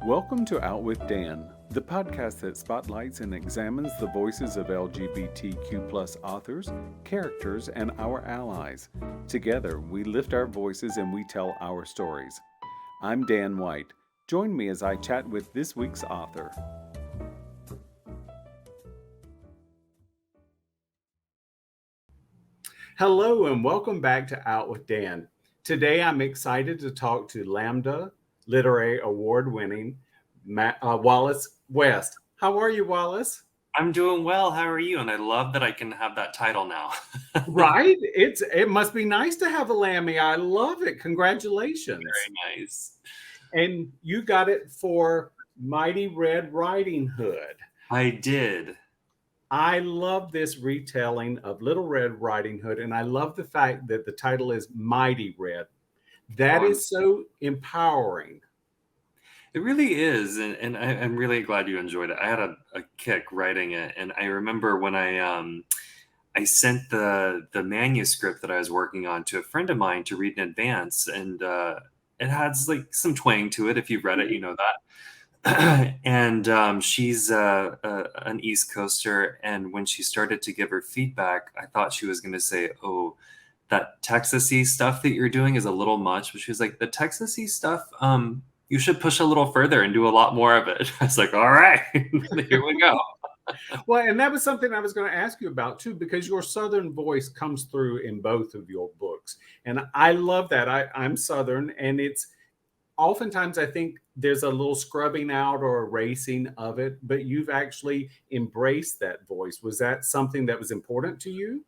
Welcome to Out with Dan, the podcast that spotlights and examines the voices of LGBTQ+ authors, characters, and our allies. Together, we lift our voices and we tell our stories. I'm Dan White. Join me as I chat with this week's author. Hello and welcome back to Out with Dan. Today I'm excited to talk to Lambda Literary Award winning Wallace West. How are you, Wallace? I'm doing well. How are you? And I love that I can have that title now. Right? It must be nice to have a Lammy. I love it. Congratulations. Very nice. And you got it for Mighty Red Riding Hood. I did. I love this retelling of Little Red Riding Hood, and I love the fact that the title is Mighty Red. That is so empowering. It really is, and I'm really glad you enjoyed it. I had a kick writing it, and I remember when I sent the manuscript that I was working on to a friend of mine to read in advance, and it has like some twang to it. If you've read it, you know that. And she's an East Coaster, and when she started to give her feedback, I thought she was going to say, "Oh, that Texas-y stuff that you're doing is a little much." But she was like, "The Texas-y stuff, you should push a little further and do a lot more of it." I was like, "All right, here we go." Well, and that was something I was going to ask you about too, because your Southern voice comes through in both of your books, and I love that. I'm Southern, and it's oftentimes I think there's a little scrubbing out or erasing of it, but you've actually embraced that voice. Was that something that was important to you?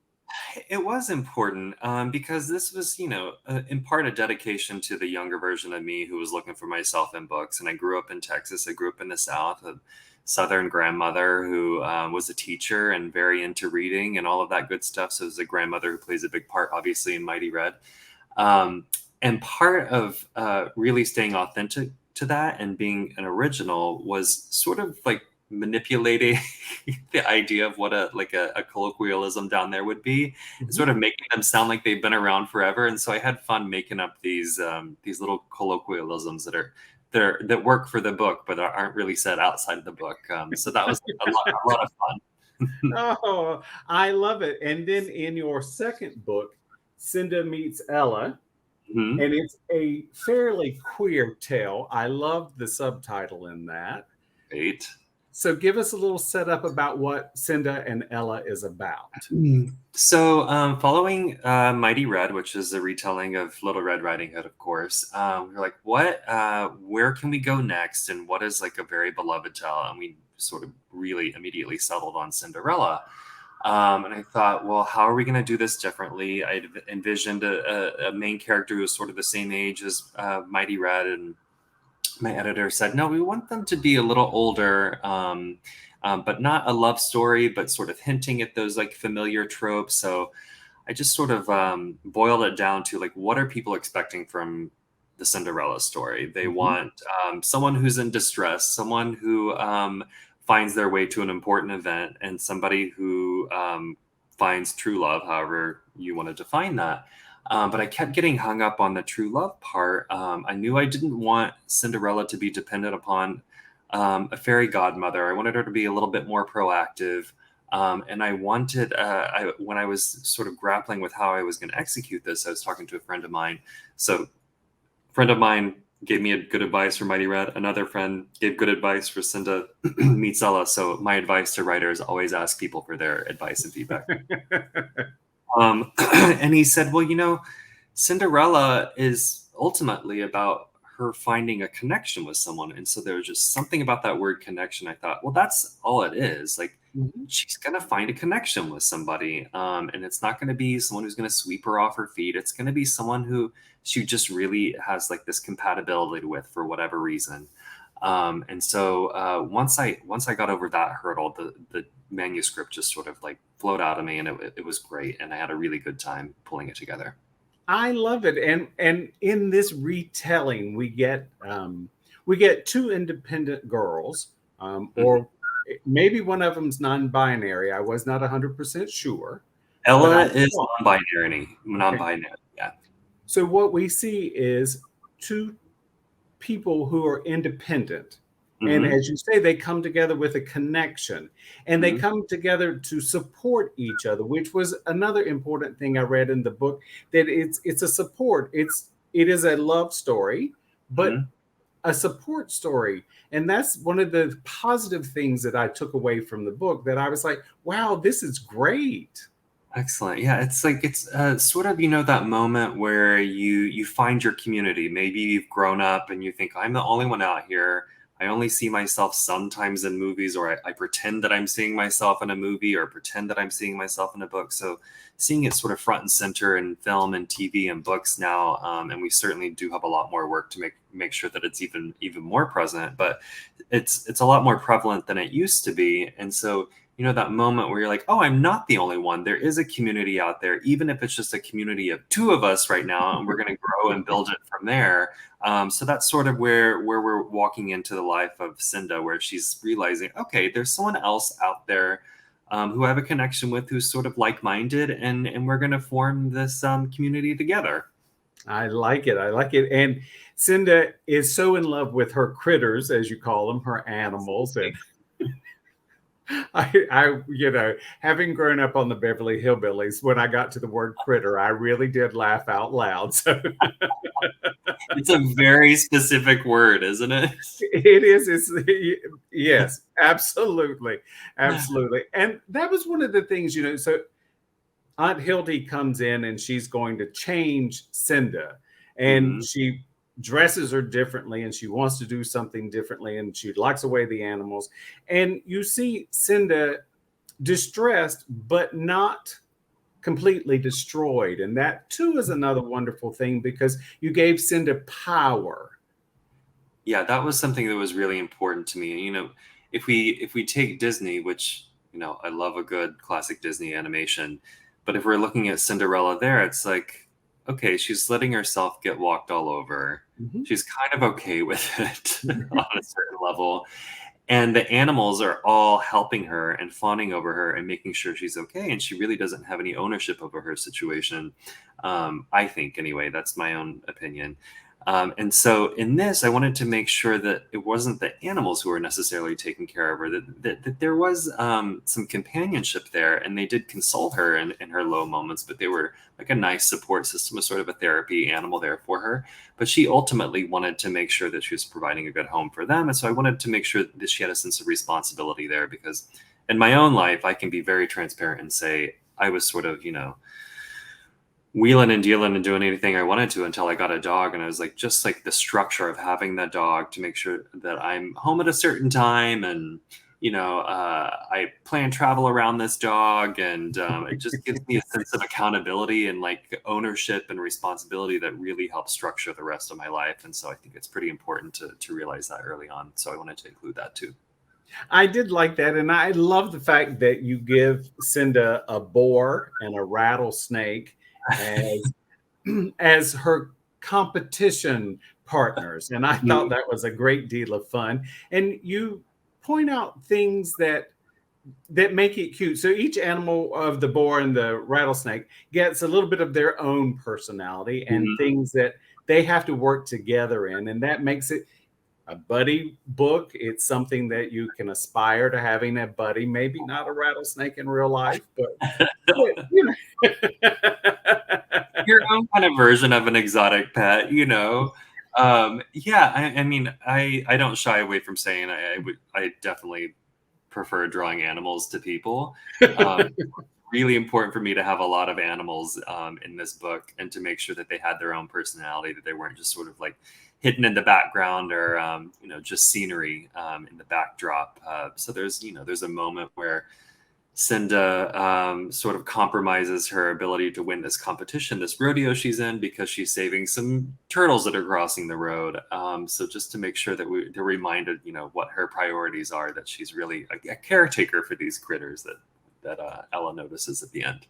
It was important because this was, in part a dedication to the younger version of me who was looking for myself in books. And I grew up in Texas. I grew up in the South. A Southern grandmother who was a teacher and very into reading and all of that good stuff. So it was a grandmother who plays a big part, obviously, in Mighty Red. And part of really staying authentic to that and being an original was sort of like manipulating the idea of what a colloquialism down there would be, and sort of making them sound like they've been around forever. And so I had fun making up these little colloquialisms that work for the book, but aren't really said outside of the book. So that was a lot of fun. Oh, I love it. And then in your second book, Cinda Meets Ella, and it's a fairly queer tale. I love the subtitle in that. Great. So give us a little setup about what Cinda and Ella is about. So following Mighty Red, which is a retelling of Little Red Riding Hood, of course, we're like, where can we go next? And what is like a very beloved tale? And we sort of really immediately settled on Cinderella. And I thought, well, how are we going to do this differently? I envisioned a main character who was sort of the same age as Mighty Red, and my editor said, no, we want them to be a little older, but not a love story, but sort of hinting at those like familiar tropes. So I just sort of boiled it down to like, what are people expecting from the Cinderella story? They want someone who's in distress, someone who finds their way to an important event, and somebody who finds true love, however you want to define that. But I kept getting hung up on the true love part. I knew I didn't want Cinderella to be dependent upon a fairy godmother. I wanted her to be a little bit more proactive. And I wanted, when I was sort of grappling with how I was going to execute this, I was talking to a friend of mine. So a friend of mine gave me a good advice for Mighty Red. Another friend gave good advice for Cinda Meets Ella. So my advice to writers, always ask people for their advice and feedback. And he said, well, Cinderella is ultimately about her finding a connection with someone. And so there was just something about that word connection. I thought, well, that's all it is. Like, she's going to find a connection with somebody. And it's not going to be someone who's going to sweep her off her feet. It's going to be someone who she just really has like this compatibility with for whatever reason. And so once I got over that hurdle, the manuscript just sort of like flowed out of me, and it was great. And I had a really good time pulling it together. I love it. And in this retelling, we get two independent girls, or maybe one of them's non-binary. I was not 100% sure. Ella is non-binary. Yeah. So what we see is two people who are independent, And Mm-hmm. as you say, they come together with a connection, and they Mm-hmm. come together to support each other, which was another important thing I read in the book, that it's a support. It is a love story, but Mm-hmm. a support story. And that's one of the positive things that I took away from the book, that I was like, wow, this is great. Excellent. Yeah, it's like it's sort of that moment where you find your community. Maybe you've grown up and you think I'm the only one out here. I only see myself sometimes in movies, or I pretend that I'm seeing myself in a movie, or pretend that I'm seeing myself in a book. So seeing it sort of front and center in film and TV and books now, and we certainly do have a lot more work to make sure that it's even more present. But it's a lot more prevalent than it used to be, and so that moment where you're like, oh, I'm not the only one. There is a community out there, even if it's just a community of two of us right now, and we're going to grow and build it from there. So that's sort of where we're walking into the life of Cinda, where she's realizing, okay, there's someone else out there who I have a connection with, who's sort of like-minded, and we're going to form this community together. I like it. I like it. And Cinda is so in love with her critters, as you call them, her animals. And having grown up on the Beverly Hillbillies, when I got to the word critter, I really did laugh out loud. So It's a very specific word, isn't it? it is. Yes, absolutely, absolutely. And that was one of the things, So Aunt Hildy comes in and she's going to change Cinda, and Hmm. she dresses her differently, and she wants to do something differently, and she locks away the animals. And you see Cinda distressed, but not completely destroyed. And that too is another wonderful thing, because you gave Cinda power. Yeah, that was something that was really important to me. If we take Disney, which I love a good classic Disney animation, but if we're looking at Cinderella there, it's like, okay, she's letting herself get walked all over. Mhm. She's kind of okay with it on a certain level. And the animals are all helping her and fawning over her and making sure she's okay. And she really doesn't have any ownership over her situation. I think, anyway, that's my own opinion. And so in this, I wanted to make sure that it wasn't the animals who were necessarily taking care of her, that there was some companionship there, and they did console her in her low moments, but they were like a nice support system, a sort of a therapy animal there for her. But she ultimately wanted to make sure that she was providing a good home for them. And so I wanted to make sure that she had a sense of responsibility there, because in my own life, I can be very transparent and say I was sort of, wheeling and dealing and doing anything I wanted to until I got a dog. And I was like, just like the structure of having that dog to make sure that I'm home at a certain time, and I plan travel around this dog, and it just gives me a sense of accountability and like ownership and responsibility that really helps structure the rest of my life. And so I think it's pretty important to realize that early on. So I wanted to include that too. I did like that. And I love the fact that you give Cinda a boar and a rattlesnake as as her competition partners. And I thought Mhm. that was a great deal of fun. And you point out things that make it cute. So each animal of the boar and the rattlesnake gets a little bit of their own personality and Mhm. things that they have to work together in. And that makes it a buddy book. It's something that you can aspire to having a buddy, maybe not a rattlesnake in real life, but you know. Your own kind of version of an exotic pet. Yeah, I mean, I don't shy away from saying I definitely prefer drawing animals to people. Really important for me to have a lot of animals in this book, and to make sure that they had their own personality, that they weren't just sort of like hidden in the background, or just scenery in the backdrop. So there's a moment where Cinda sort of compromises her ability to win this competition, this rodeo she's in, because she's saving some turtles that are crossing the road. So just to make sure that they're reminded, what her priorities are, that she's really a caretaker for these critters that Ella notices at the end.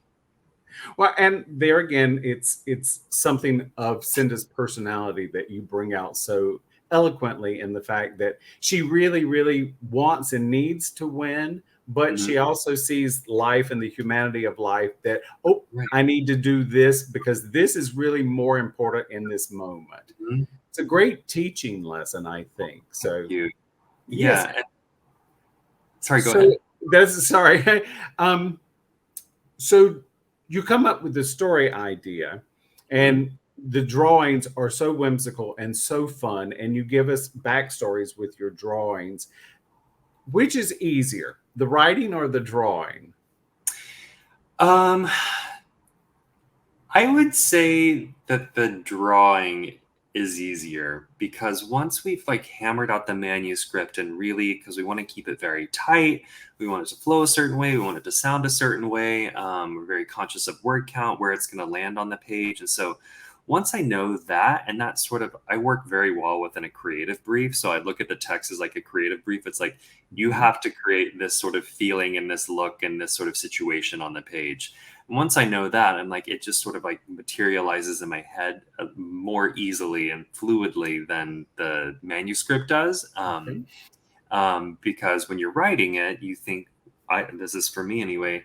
Well, and there again, it's something of Cinda's personality that you bring out so eloquently, in the fact that she really, really wants and needs to win, but Mhm. she also sees life and the humanity of life, that, oh, Right. I need to do this because this is really more important in this moment. Mhm. It's a great teaching lesson, I think. Thank So you. Yes. Yeah. Sorry, go So ahead. that's sorry. So you come up with the story idea, Mhm. and the drawings are so whimsical and so fun, and you give us backstories with your drawings. Which is easier, the writing or the drawing? Um, I would say that the drawing is easier because once we've like hammered out the manuscript and really, because we want to keep it very tight, we want it to flow a certain way, we want it to sound a certain way. We're very conscious of word count, where it's going to land on the page. And so once I know that, and that's sort of, I work very well within a creative brief. So I look at the text as like a creative brief. It's like, you Mhm. have to create this sort of feeling and this look and this sort of situation on the page. Once I know that, I'm like, it just sort of like materializes in my head more easily and fluidly than the manuscript does. Okay. Because when you're writing it, you think, this is for me anyway,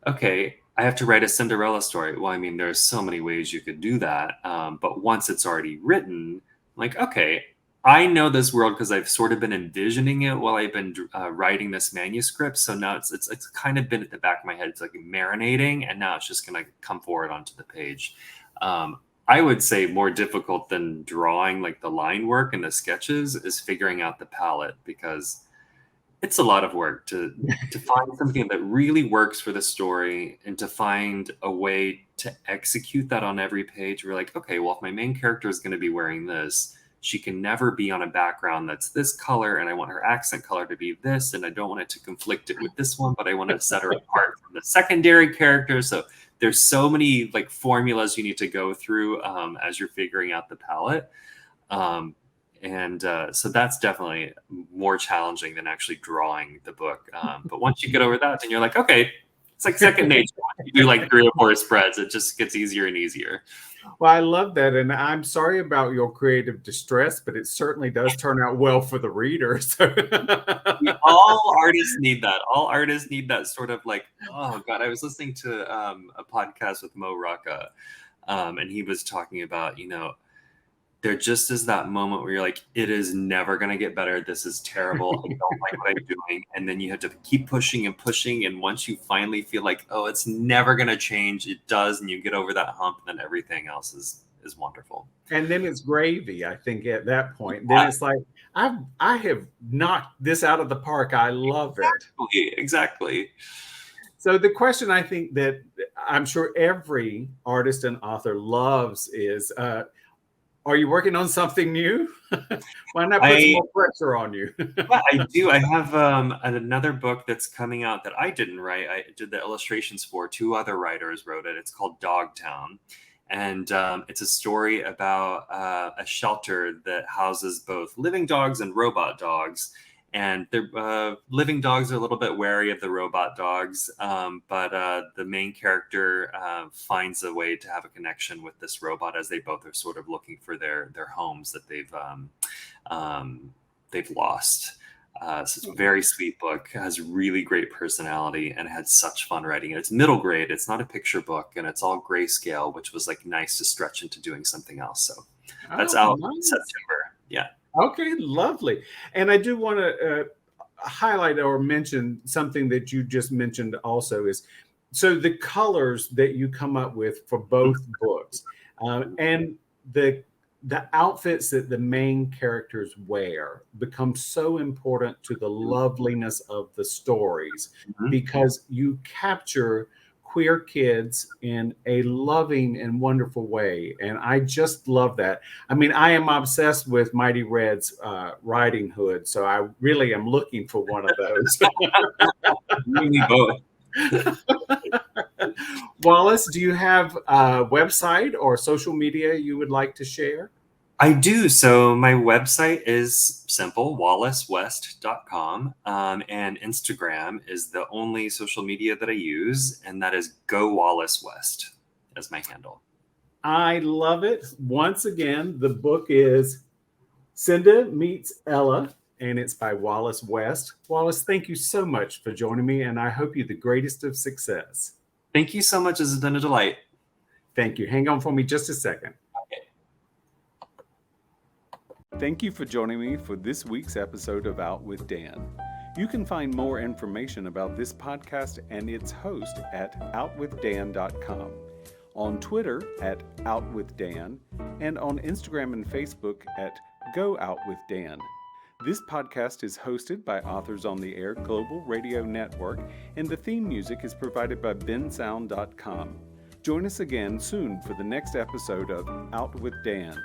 okay, I have to write a Cinderella story. Well, I mean, there's so many ways you could do that. But once it's already written, like, okay, I know this world because I've sort of been envisioning it while I've been writing this manuscript. So now it's kind of been at the back of my head. It's like marinating, and now it's just going to come forward onto the page. I would say more difficult than drawing like the line work and the sketches is figuring out the palette, because it's a lot of work to find something that really works for the story and to find a way to execute that on every page. We're like, okay, well, if my main character is going to be wearing this, she can never be on a background that's this color, and I want her accent color to be this, and I don't want it to conflict it with this one, but I want to set her apart from the secondary character. So there's so many like formulas you need to go through as you're figuring out the palette. Um, so that's definitely more challenging than actually drawing the book. But once you get over that, then you're like, okay, it's like second nature. You do like 3 or 4 spreads, it just gets easier and easier. Well, I love that, and I'm sorry about your creative distress, but it certainly does turn out well for the reader. So All artists need that. All artists need that sort of like, oh God, I was listening to a podcast with Mo Rocca, and he was talking about, there just is that moment where you're like, it is never going to get better. This is terrible. I don't like what I'm doing. And then you have to keep pushing and pushing. And once you finally feel like, oh, it's never going to change, it does. And you get over that hump, then everything else is wonderful. and then it's gravy, I think, at that point. Then it's like, I have knocked this out of the park. I love it. Exactly. So the question I think that I'm sure every artist and author loves is, are you working on something new? Why not put some I more pressure on you? Yeah, I do. I have another book that's coming out that I didn't write. I did the illustrations for. 2 other writers wrote it. It's called Dogtown. And it's a story about a shelter that houses both living dogs and robot dogs. And the living dogs are a little bit wary of the robot dogs, but the main character finds a way to have a connection with this robot as they both are sort of looking for their homes that they've lost. So it's a very sweet book. It has really great personality and it had such fun writing it. It's middle grade. It's not a picture book, and it's all grayscale, which was like nice to stretch into doing something else. So that's Oh, out in nice. September. Yeah. Okay, lovely. And I do want to highlight or mention something that you just mentioned also is, so the colors that you come up with for both books, and the outfits that the main characters wear become so important to the loveliness of the stories, Mhm. because you capture queer kids in a loving and wonderful way. And I just love that. I mean, I am obsessed with Mighty Red's Riding Hood, so I really am looking for one of those. Really both. Wallace, do you have a website or social media you would like to share? I do. So my website is simple, wallacewest.com. And Instagram is the only social media that I use, and that is Go Wallace West as my handle. I love it. Once again, the book is Cinda Meets Ella, and it's by Wallace West. Wallace, thank you so much for joining me, and I hope you the greatest of success. Thank you so much. This has been a delight. Thank you. Hang on for me just a second. Okay. Thank you for joining me for this week's episode of Out with Dan. You can find more information about this podcast and its host at outwithdan.com, on Twitter at outwithdan, and on Instagram and Facebook at GoOutWithDan. This podcast is hosted by Authors on the Air Global Radio Network, and the theme music is provided by bensound.com. Join us again soon for the next episode of Out with Dan.